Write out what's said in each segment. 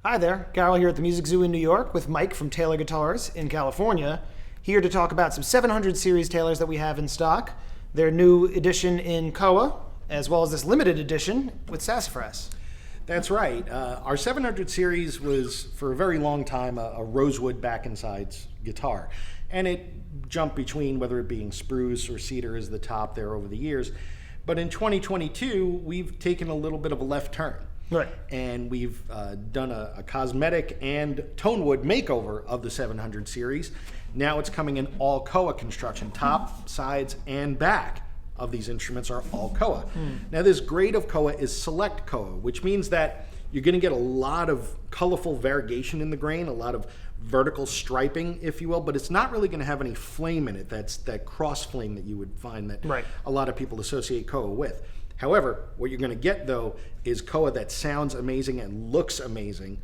Hi there, Carol here at the Music Zoo in New York with Mike from Taylor Guitars in California, here to talk about some 700 series Taylors that we have in stock, their new edition in Koa, as well as this limited edition with sassafras. That's right. Our 700 series was, for a very long time, a rosewood back and sides guitar. And it jumped between whether it being spruce or cedar as the top there over the years. But in 2022, we've taken a little bit of a left turn. Right. And we've done a cosmetic and tone wood makeover of the 700 series. Now it's coming in all Koa construction. Top, sides, and back of these instruments are all Koa. Now this grade of Koa is select Koa, which means that you're going to get a lot of colorful variegation in the grain, a lot of vertical striping, if you will, but it's not really going to have any flame in it. That's that cross flame that you would find that a lot of people associate Koa with. However, what you're going to get, though, is Koa that sounds amazing and looks amazing,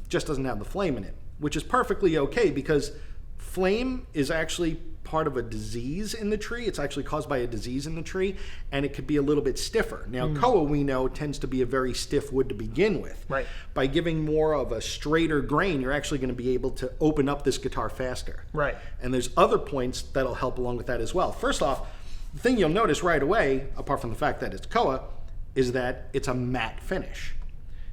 just doesn't have the flame in it, which is perfectly okay because flame is actually part of a disease in the tree. It's actually caused by a disease in the tree, and it could be a little bit stiffer. Now, Koa, we know, tends to be a very stiff wood to begin with. Right. By giving more of a straighter grain, you're actually going to be able to open up this guitar faster. Right. And there's other points that'll help along with that as well. First off, the thing you'll notice right away, apart from the fact that it's Koa, is that it's a matte finish.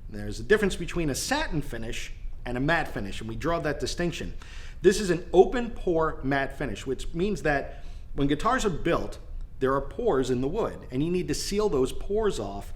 There's a difference between a satin finish and a matte finish, and we draw that distinction. This is an open pore matte finish, which means that when guitars are built, there are pores in the wood, and you need to seal those pores off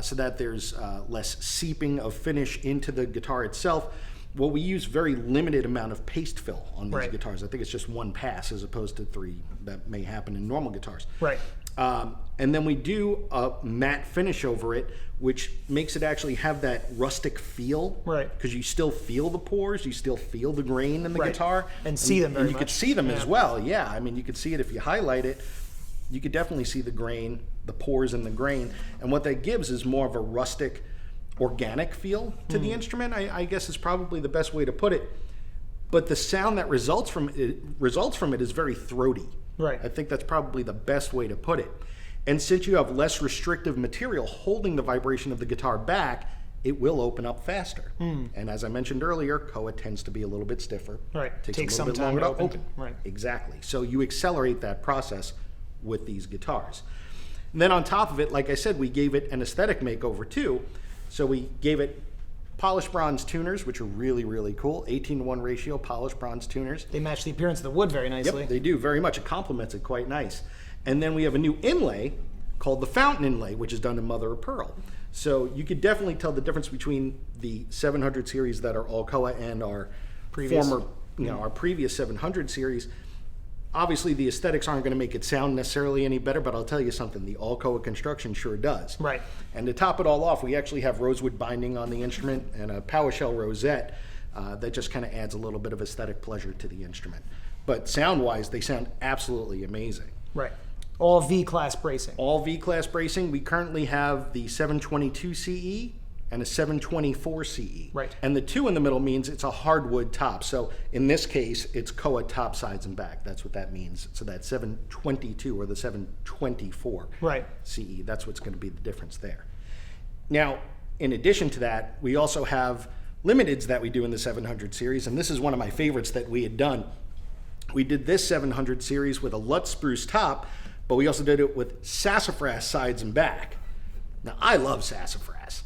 so that there's less seeping of finish into the guitar itself. Well, we use very limited amount of paste fill on these guitars. I think it's just one pass as opposed to 3 that may happen in normal guitars. Right. And then we do a matte finish over it, which makes it actually have that rustic feel. Right. Because you still feel the pores, you still feel the grain in the guitar. And see them very much. And you could see them as well, yeah. I mean, you could see it if you highlight it. You could definitely see the grain, the pores in the grain. And what that gives is more of a rustic, organic feel to the instrument, I guess is probably the best way to put it. But the sound that results from it is very throaty. Right. I think that's probably the best way to put it. And since you have less restrictive material holding the vibration of the guitar back, it will open up faster. And as I mentioned earlier, Koa tends to be a little bit stiffer. Right. Takes some time to open. Right. Exactly. So you accelerate that process with these guitars. And then on top of it, like I said, we gave it an aesthetic makeover too. So we gave it polished bronze tuners, which are really, really cool. 18-to-1 ratio polished bronze tuners. They match the appearance of the wood very nicely. Yep, they do very much. It complements it quite nice. And then we have a new inlay called the fountain inlay, which is done in mother of pearl. So you could definitely tell the difference between the 700 series that are all Koa and our our previous 700 series. Obviously, the aesthetics aren't going to make it sound necessarily any better, but I'll tell you something, the all Koa construction sure does. Right. And to top it all off, we actually have rosewood binding on the instrument and a PowerShell rosette that just kind of adds a little bit of aesthetic pleasure to the instrument. But sound-wise, they sound absolutely amazing. Right. All V-class bracing. All V-class bracing. We currently have the 722 CE and a 724 CE. Right. And the 2 in the middle means it's a hardwood top. So in this case, it's Koa top, sides, and back. That's what that means. So that 722 or the 724 CE, that's what's going to be the difference there. Now, in addition to that, we also have limiteds that we do in the 700 series, and this is one of my favorites that we had done. We did this 700 series with a Lutz spruce top, but we also did it with sassafras sides and back. Now, I love sassafras.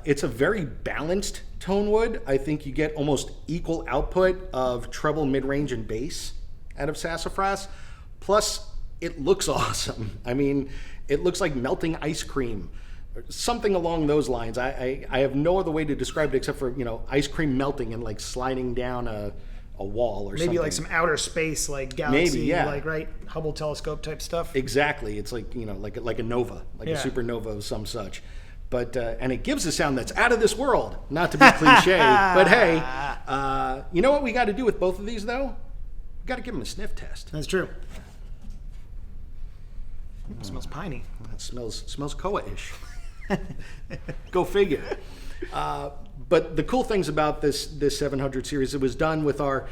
It's a very balanced tone wood. I think you get almost equal output of treble, mid-range, and bass out of sassafras. Plus, it looks awesome. I mean, it looks like melting ice cream, something along those lines. I have no other way to describe it except for, ice cream melting and like sliding down a wall or something. Maybe like some outer space, like galaxy, Hubble telescope type stuff. Exactly. It's like, like a nova, like a supernova of some such. But and it gives a sound that's out of this world. Not to be cliche, but hey, you know what we got to do with both of these though? We got to give them a sniff test. That's true. It smells piney. It smells Koa-ish. Go figure. But the cool things about this 700 series, it was done with our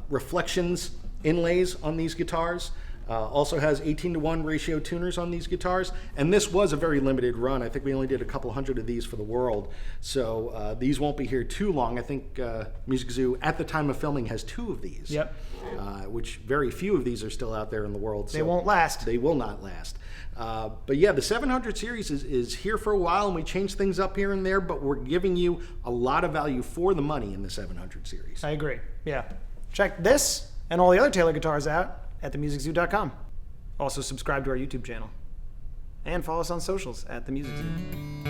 reflections inlays on these guitars. Also has 18-to-1 ratio tuners on these guitars, and this was a very limited run. I think we only did a couple hundred of these for the world, so these won't be here too long. I think Music Zoo, at the time of filming, has 2 of these. Yep. Which very few of these are still out there in the world. They won't last. They will not last. But yeah, the 700 series is here for a while, and we change things up here and there, but we're giving you a lot of value for the money in the 700 series. I agree. Yeah. Check this and all the other Taylor guitars out at themusiczoo.com. Also subscribe to our YouTube channel. And follow us on socials at The Music Zoo.